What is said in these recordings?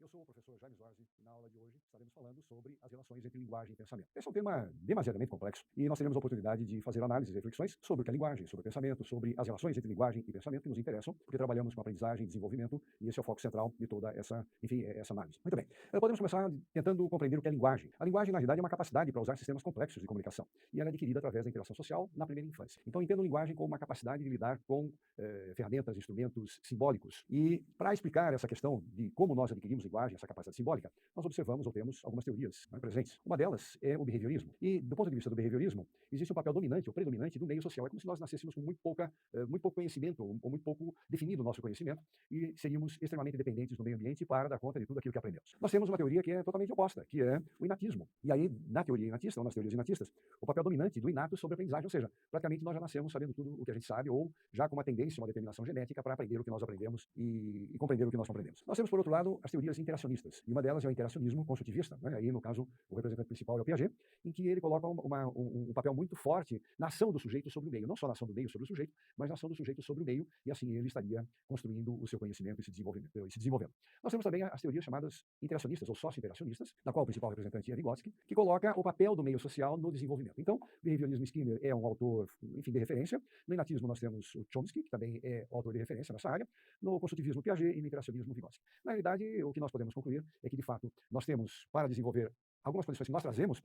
Eu sou o professor Jaime Zorzi e na aula de hoje estaremos falando sobre as relações entre linguagem e pensamento. Esse é um tema demasiadamente complexo e nós teremos a oportunidade de fazer análises e reflexões sobre o que é linguagem, sobre o pensamento, sobre as relações entre linguagem e pensamento que nos interessam, porque trabalhamos com aprendizagem e desenvolvimento e esse é o foco central de toda essa, essa análise. Muito bem, podemos começar tentando compreender o que é linguagem. A linguagem, na realidade, é uma capacidade para usar sistemas complexos de comunicação e ela é adquirida através da interação social na primeira infância. Então, entendo linguagem como uma capacidade de lidar com ferramentas, instrumentos simbólicos. E para explicar essa questão de como nós adquirimos linguagem, essa capacidade simbólica, nós observamos ou temos algumas teorias presentes. Uma delas é o behaviorismo. E, do ponto de vista do behaviorismo, existe um papel dominante ou predominante do meio social. É como se nós nascêssemos com muito pouco conhecimento ou muito pouco definido o nosso conhecimento e seríamos extremamente dependentes do meio ambiente para dar conta de tudo aquilo que aprendemos. Nós temos uma teoria que é totalmente oposta, que é o inatismo. E aí, na teoria inatista, ou nas teorias inatistas, o papel dominante do inato sobre a aprendizagem, ou seja, praticamente nós já nascemos sabendo tudo o que a gente sabe ou já com uma tendência, uma determinação genética para aprender o que nós aprendemos e compreender o que nós compreendemos. Nós temos, por outro lado, as teorias interacionistas, e uma delas é o interacionismo construtivista, né? Aí, no caso, o representante principal é o Piaget, em que ele coloca um papel muito forte na ação do sujeito sobre o meio, não só na ação do meio sobre o sujeito, mas na ação do sujeito sobre o meio, e assim ele estaria construindo o seu conhecimento e se desenvolvendo. Nós temos também as teorias chamadas interacionistas ou socio-interacionistas, da qual o principal representante é Vygotsky, que coloca o papel do meio social no desenvolvimento. Então, behaviorismo Skinner é um autor, enfim, de referência. No inatismo nós temos o Chomsky, que também é o autor de referência nessa área. No construtivismo Piaget e no interacionismo Vygotsky. Na realidade, o que nós podemos concluir é que, de fato, nós temos para desenvolver algumas condições que nós trazemos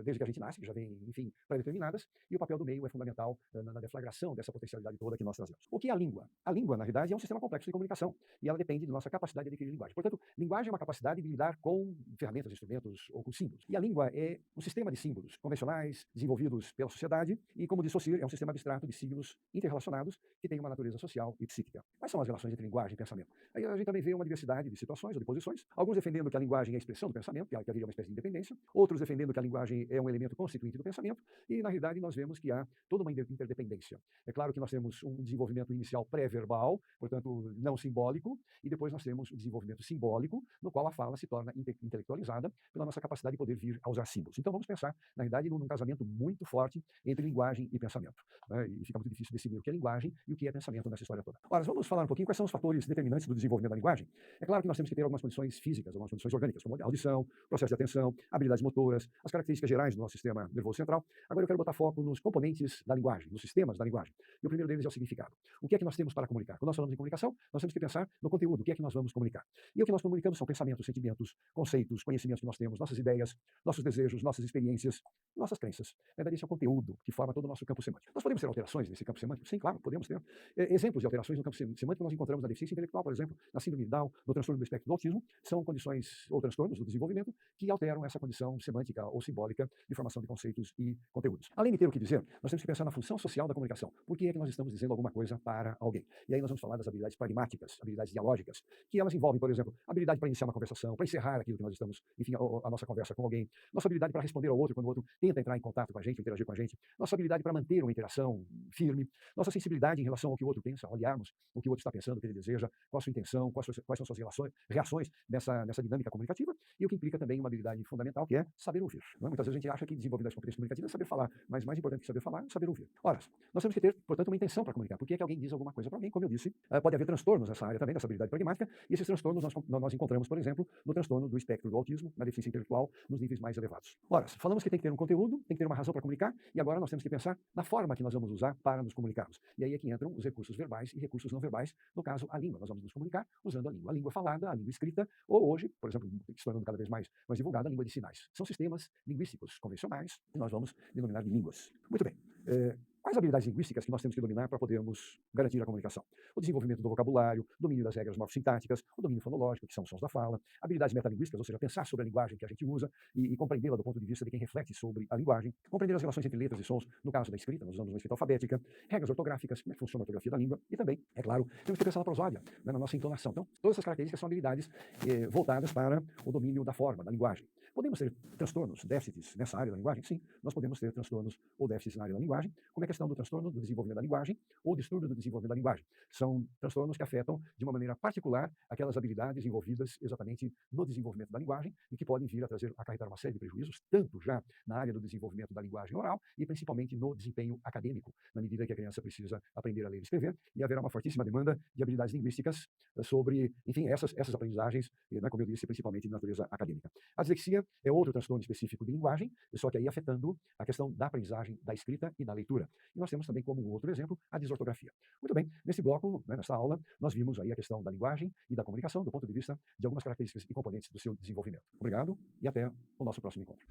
desde que a gente nasce, que já vem, enfim, pré-determinadas, e o papel do meio é fundamental na deflagração dessa potencialidade toda que nós trazemos. O que é a língua? A língua, na realidade, é um sistema complexo de comunicação, e ela depende da nossa capacidade de adquirir linguagem. Portanto, linguagem é uma capacidade de lidar com ferramentas, instrumentos ou com símbolos. E a língua é um sistema de símbolos convencionais, desenvolvidos pela sociedade, e, como disse Saussure, é um sistema abstrato de signos interrelacionados que tem uma natureza social e psíquica. Quais são as relações entre linguagem e pensamento? Aí a gente também vê uma diversidade de situações ou de posições, alguns defendendo que a linguagem é a expressão do pensamento, que haveria uma espécie de independência, outros defendendo que a linguagem é um elemento constituinte do pensamento, e na realidade nós vemos que há toda uma interdependência. É claro que nós temos um desenvolvimento inicial pré-verbal, portanto não simbólico, e depois nós temos o desenvolvimento simbólico, no qual a fala se torna intelectualizada pela nossa capacidade de poder vir a usar símbolos. Então vamos pensar, na realidade, num casamento muito forte entre linguagem e pensamento, né? E fica muito difícil decidir o que é linguagem e o que é pensamento nessa história toda. Ora, vamos falar um pouquinho quais são os fatores determinantes do desenvolvimento da linguagem. É claro que nós temos que ter algumas condições físicas, algumas condições orgânicas, como audição, processo de atenção, habilidades motoras, as características gerais do nosso sistema nervoso central. Agora eu quero botar foco nos componentes da linguagem, nos sistemas da linguagem. E o primeiro deles é o significado. O que é que nós temos para comunicar? Quando nós falamos em comunicação, nós temos que pensar no conteúdo, o que é que nós vamos comunicar. E o que nós comunicamos são pensamentos, sentimentos, conceitos, conhecimentos que nós temos, nossas ideias, nossos desejos, nossas experiências, nossas crenças. Na verdade, esse é o conteúdo que forma todo o nosso campo semântico. Nós podemos ter alterações nesse campo semântico? Sim, claro, podemos ter. Exemplos de alterações no campo semântico nós encontramos na deficiência intelectual, por exemplo, na síndrome de Down, no transtorno do espectro do autismo, são condições ou transtornos do desenvolvimento que alteram essa condição semântica ou simbólica de formação de conceitos e conteúdos. Além de ter o que dizer, nós temos que pensar na função social da comunicação. Por que é que nós estamos dizendo alguma coisa para alguém? E aí nós vamos falar das habilidades pragmáticas, habilidades dialógicas, que elas envolvem, por exemplo, a habilidade para iniciar uma conversação, para encerrar aquilo que nós estamos, enfim, a nossa conversa com alguém, nossa habilidade para responder ao outro quando o outro tenta entrar em contato com a gente, interagir com a gente, nossa habilidade para manter uma interação firme, nossa sensibilidade em relação ao que o outro pensa, olharmos o que o outro está pensando, o que ele deseja, qual a sua intenção, quais são suas reações nessa dinâmica comunicativa, e o que implica também uma habilidade fundamental, que é saber ouvir. Muitas vezes a gente acha que desenvolver as competências comunicativas é saber falar, mas mais importante que saber falar é saber ouvir. Ora, nós temos que ter, portanto, uma intenção para comunicar. Por que é que alguém diz alguma coisa para alguém? Como eu disse, pode haver transtornos nessa área também, dessa habilidade pragmática, e esses transtornos nós encontramos, por exemplo, no transtorno do espectro do autismo, na deficiência intelectual, nos níveis mais elevados. Ora, falamos que tem que ter um conteúdo, tem que ter uma razão para comunicar, e agora nós temos que pensar na forma que nós vamos usar para nos comunicarmos. E aí é que entram os recursos verbais e recursos não verbais, no caso, a língua. Nós vamos nos comunicar usando a língua falada, a língua escrita, ou hoje, por exemplo, se tornando cada vez mais divulgada, a língua de sinais. São sistemas linguísticos convencionais que nós vamos denominar de línguas. Muito bem. Quais habilidades linguísticas que nós temos que dominar para podermos garantir a comunicação? O desenvolvimento do vocabulário, domínio das regras morfossintáticas, o domínio fonológico, que são os sons da fala, habilidades metalinguísticas, ou seja, pensar sobre a linguagem que a gente usa e compreendê-la do ponto de vista de quem reflete sobre a linguagem, compreender as relações entre letras e sons, no caso da escrita, nós usamos uma escrita alfabética, regras ortográficas, como é que funciona a ortografia da língua, e também, é claro, temos que pensar na prosódia, né, na nossa entonação. Então, todas essas características são habilidades voltadas para o domínio da forma, da linguagem. Podemos ter transtornos, déficits nessa área da linguagem? Sim, nós podemos ter transtornos ou déficits na área da linguagem, como é a questão do transtorno do desenvolvimento da linguagem ou distúrbio do desenvolvimento da linguagem. São transtornos que afetam de uma maneira particular aquelas habilidades envolvidas exatamente no desenvolvimento da linguagem e que podem vir a acarretar uma série de prejuízos, tanto já na área do desenvolvimento da linguagem oral e principalmente no desempenho acadêmico, na medida que a criança precisa aprender a ler e escrever, e haverá uma fortíssima demanda de habilidades linguísticas sobre, enfim, essas aprendizagens, né, como eu disse, principalmente de natureza acadêmica. A dislexia é outro transtorno específico de linguagem, só que aí afetando a questão da aprendizagem da escrita e da leitura. E nós temos também como outro exemplo a desortografia. Muito bem, nesse bloco, né, nessa aula, nós vimos aí a questão da linguagem e da comunicação do ponto de vista de algumas características e componentes do seu desenvolvimento. Obrigado e até o nosso próximo encontro.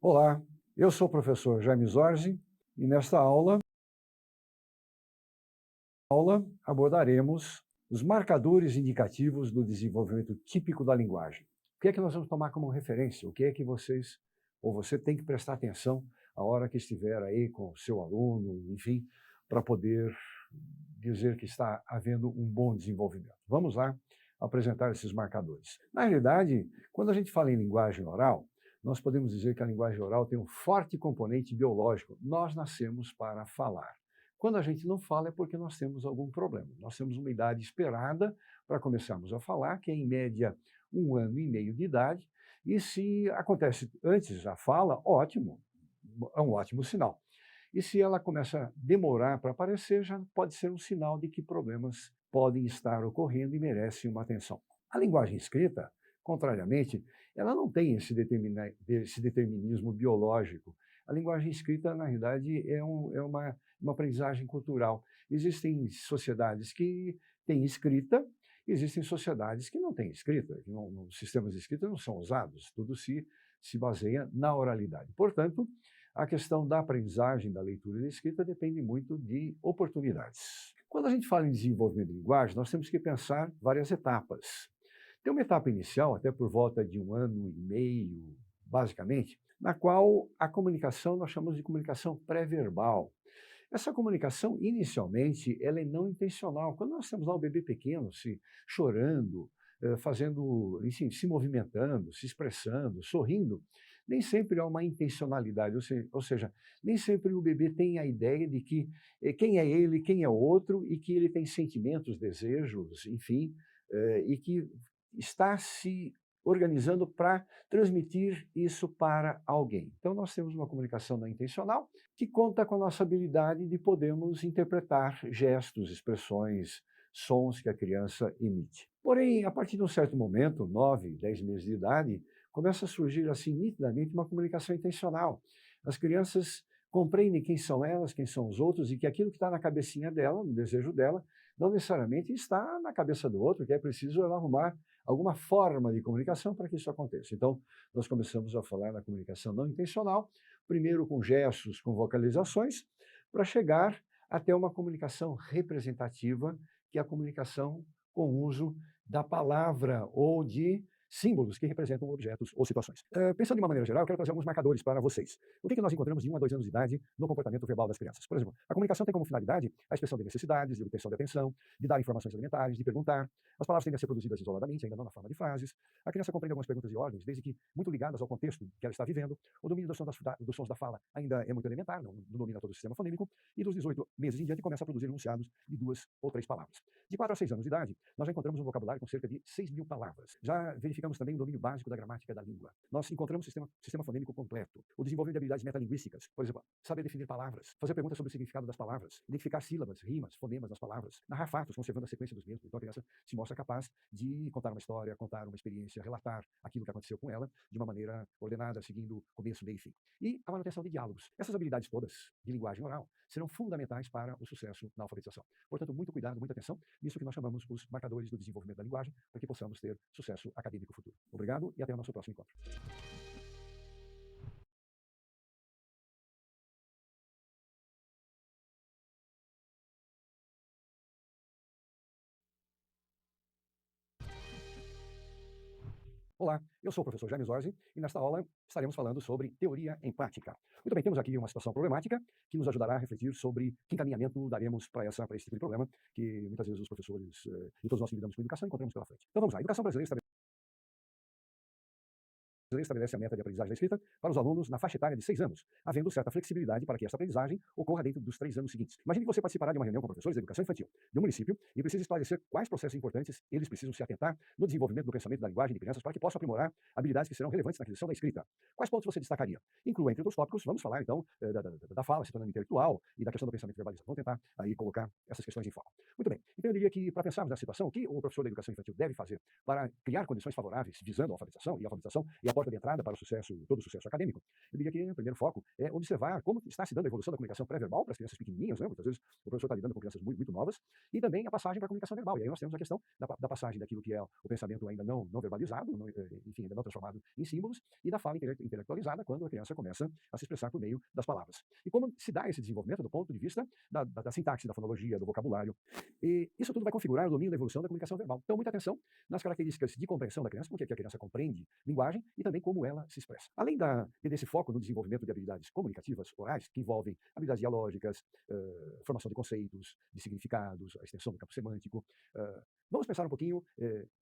Olá, eu sou o professor Jaime Zorzi e nesta aula abordaremos os marcadores indicativos do desenvolvimento típico da linguagem. O que é que nós vamos tomar como referência? O que é que vocês ou você tem que prestar atenção a hora que estiver aí com o seu aluno, enfim, para poder dizer que está havendo um bom desenvolvimento. Vamos lá apresentar esses marcadores. Na realidade, quando a gente fala em linguagem oral, nós podemos dizer que a linguagem oral tem um forte componente biológico. Nós nascemos para falar. Quando a gente não fala é porque nós temos algum problema. Nós temos uma idade esperada para começarmos a falar, que é em média 1 ano e meio de idade, e se acontece antes a fala, ótimo, é um ótimo sinal. E se ela começa a demorar para aparecer, já pode ser um sinal de que problemas podem estar ocorrendo e merecem uma atenção. A linguagem escrita, contrariamente, ela não tem esse determinismo biológico. A linguagem escrita, na realidade, é uma aprendizagem cultural. Existem sociedades que têm escrita, existem sociedades que não têm escrita, que os sistemas de escrita não são usados, tudo se baseia na oralidade. Portanto, a questão da aprendizagem, da leitura e da escrita depende muito de oportunidades. Quando a gente fala em desenvolvimento de linguagem, nós temos que pensar várias etapas. Tem uma etapa inicial, até por volta de 1 ano e meio, basicamente, na qual a comunicação nós chamamos de comunicação pré-verbal. Essa comunicação, inicialmente, ela é não intencional. Quando nós temos lá um bebê pequeno se chorando, fazendo, enfim, se movimentando, se expressando, sorrindo, nem sempre há uma intencionalidade, ou seja, nem sempre o bebê tem a ideia de que quem é ele, quem é o outro, e que ele tem sentimentos, desejos, enfim, e que está se organizando para transmitir isso para alguém. Então, nós temos uma comunicação não intencional que conta com a nossa habilidade de podermos interpretar gestos, expressões, sons que a criança emite. Porém, a partir de um certo momento, 9, 10 meses de idade, começa a surgir assim nitidamente uma comunicação intencional. As crianças compreendem quem são elas, quem são os outros e que aquilo que está na cabecinha dela, no desejo dela, não necessariamente está na cabeça do outro, que é preciso ela arrumar alguma forma de comunicação para que isso aconteça. Então, nós começamos a falar na comunicação não intencional, primeiro com gestos, com vocalizações, para chegar até uma comunicação representativa, que é a comunicação com o uso da palavra ou de símbolos que representam objetos ou situações. Pensando de uma maneira geral, eu quero trazer alguns marcadores para vocês. O que nós encontramos de 1 a 2 anos de idade no comportamento verbal das crianças? Por exemplo, a comunicação tem como finalidade a expressão de necessidades, de obtenção de atenção, de dar informações elementares, de perguntar. As palavras tendem a ser produzidas isoladamente, ainda não na forma de frases. A criança compreende algumas perguntas e ordens, desde que muito ligadas ao contexto que ela está vivendo. O domínio dos sons da fala ainda é muito elementar, não domina todo o sistema fonêmico. E dos 18 meses em diante começa a produzir enunciados de 2 ou 3 palavras. De 4 a 6 anos de idade, nós já encontramos um vocabulário com cerca de 6.000 palavras. Já verificamos também o domínio básico da gramática da língua. Nós encontramos sistema fonêmico completo. O desenvolvimento de habilidades metalinguísticas, por exemplo, saber definir palavras, fazer perguntas sobre o significado das palavras, identificar sílabas, rimas, fonemas das palavras, narrar fatos, conservando a sequência dos mesmos. Então a criança se mostra capaz de contar uma história, contar uma experiência, relatar aquilo que aconteceu com ela de uma maneira ordenada, seguindo começo, meio e fim. E a manutenção de diálogos. Essas habilidades todas de linguagem oral serão fundamentais para o sucesso na alfabetização. Portanto, muito cuidado, muita atenção nisso que nós chamamos os marcadores do desenvolvimento da linguagem, para que possamos ter sucesso acadêmico futuro. Obrigado e até o nosso próximo encontro. Olá, eu sou o professor Jaime Zorzi e nesta aula estaremos falando sobre teoria empática. Muito bem, temos aqui uma situação problemática que nos ajudará a refletir sobre que encaminhamento daremos para esse tipo de problema que muitas vezes os professores e todos nós que lidamos com educação encontramos pela frente. Então vamos lá, a educação brasileira estabelece a meta de aprendizagem da escrita para os alunos na faixa etária de 6 anos, havendo certa flexibilidade para que essa aprendizagem ocorra dentro dos 3 anos seguintes. Imagine que você participará de uma reunião com professores de educação infantil de um município e precisa esclarecer quais processos importantes eles precisam se atentar no desenvolvimento do pensamento e da linguagem de crianças para que possam aprimorar habilidades que serão relevantes na aquisição da escrita. Quais pontos você destacaria? Inclua entre outros tópicos, vamos falar então da fala se tornando intelectual e da questão do pensamento verbalizado. Vamos tentar aí colocar essas questões em foco. Muito bem, então eu diria que para pensarmos nessa situação, o que o professor da educação infantil deve fazer para criar condições favoráveis visando a alfabetização e a porta de entrada para o sucesso, todo o sucesso acadêmico? Eu diria que o primeiro foco é observar como está se dando a evolução da comunicação pré-verbal para as crianças pequenininhas, né? Muitas vezes o professor está lidando com crianças muito novas, e também a passagem para a comunicação verbal. E aí nós temos a questão da passagem daquilo que é o pensamento ainda não verbalizado, enfim, ainda não transformado em símbolos, e da fala intelectualizada, quando a criança começa a se expressar por meio das palavras. E como se dá esse desenvolvimento do ponto de vista da sintaxe, da fonologia, do vocabulário. E isso tudo vai configurar o domínio da evolução da comunicação verbal. Então, muita atenção nas características de compreensão da criança, como que a criança compreende linguagem e também como ela se expressa. Além desse foco no desenvolvimento de habilidades comunicativas orais, que envolvem habilidades dialógicas, formação de conceitos, de significados, a extensão do campo semântico, vamos pensar um pouquinho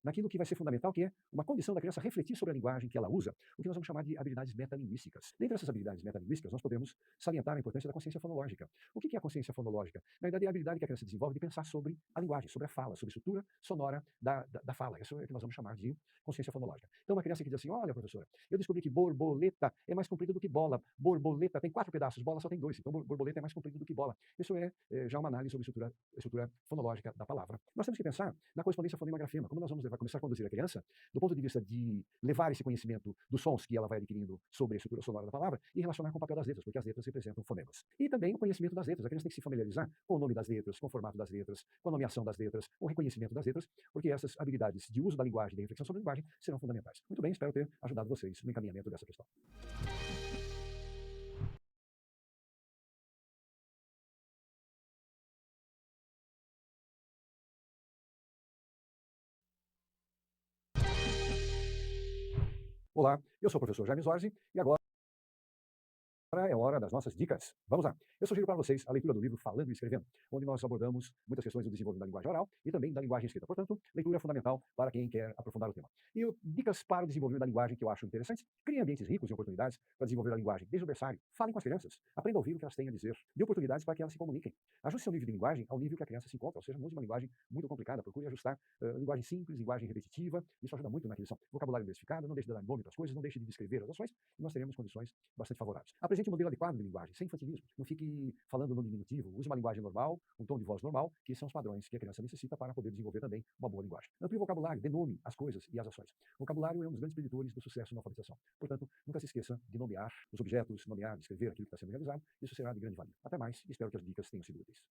naquilo que vai ser fundamental, que é uma condição da criança refletir sobre a linguagem que ela usa, o que nós vamos chamar de habilidades metalinguísticas. Dentre essas habilidades metalinguísticas, nós podemos salientar a importância da consciência fonológica. O que é a consciência fonológica? Na verdade, é a habilidade que a criança desenvolve de pensar sobre a linguagem, sobre a fala, sobre a estrutura sonora da fala. Isso é o que nós vamos chamar de consciência fonológica. Então, uma criança que diz assim: olha, professora, eu descobri que borboleta é mais comprido do que bola. Borboleta tem 4 pedaços, bola só tem 2. Então, borboleta é mais comprido do que bola. Isso é já uma análise sobre a estrutura fonológica da palavra. Nós temos que pensar na correspondência fonema-grafema. Como nós vamos começar a conduzir a criança, do ponto de vista de levar esse conhecimento dos sons que ela vai adquirindo sobre a estrutura sonora da palavra e relacionar com o papel das letras, porque as letras representam fonemas. E também o conhecimento das letras. A criança tem que se familiarizar com o nome das letras, com o formato das letras, com a nomeação das letras, com o reconhecimento das letras, porque essas habilidades de uso da linguagem, de reflexão sobre a linguagem, serão fundamentais. Muito bem, espero ter ajudado vocês no encaminhamento dessa questão. Olá, eu sou o professor Jaime Zorzi e agora é hora das nossas dicas. Vamos lá. Eu sugiro para vocês a leitura do livro Falando e Escrevendo, onde nós abordamos muitas questões do desenvolvimento da linguagem oral e também da linguagem escrita. Portanto, leitura fundamental para quem quer aprofundar o tema. E dicas para o desenvolvimento da linguagem que eu acho interessantes: criem ambientes ricos em oportunidades para desenvolver a linguagem desde o berçário. Falem com as crianças. Aprenda a ouvir o que elas têm a dizer. Dê oportunidades para que elas se comuniquem. Ajuste seu nível de linguagem ao nível que a criança se encontra, ou seja, não use uma linguagem muito complicada. Procure ajustar linguagem simples, linguagem repetitiva. Isso ajuda muito na aquisição. Vocabulário diversificado, não deixe de dar nome para as coisas, não deixe de descrever as ações, e nós teremos condições bastante favoráveis. Apresente um modelo adequado de linguagem, sem infantilismo. Não fique falando no diminutivo. Use uma linguagem normal, um tom de voz normal, que são os padrões que a criança necessita para poder desenvolver também uma boa linguagem. Amplie o vocabulário, dê nome às coisas e às ações. O vocabulário é um dos grandes preditores do sucesso na alfabetização. Portanto, nunca se esqueça de nomear os objetos, nomear, descrever aquilo que está sendo realizado. Isso será de grande valia. Até mais e espero que as dicas tenham sido úteis.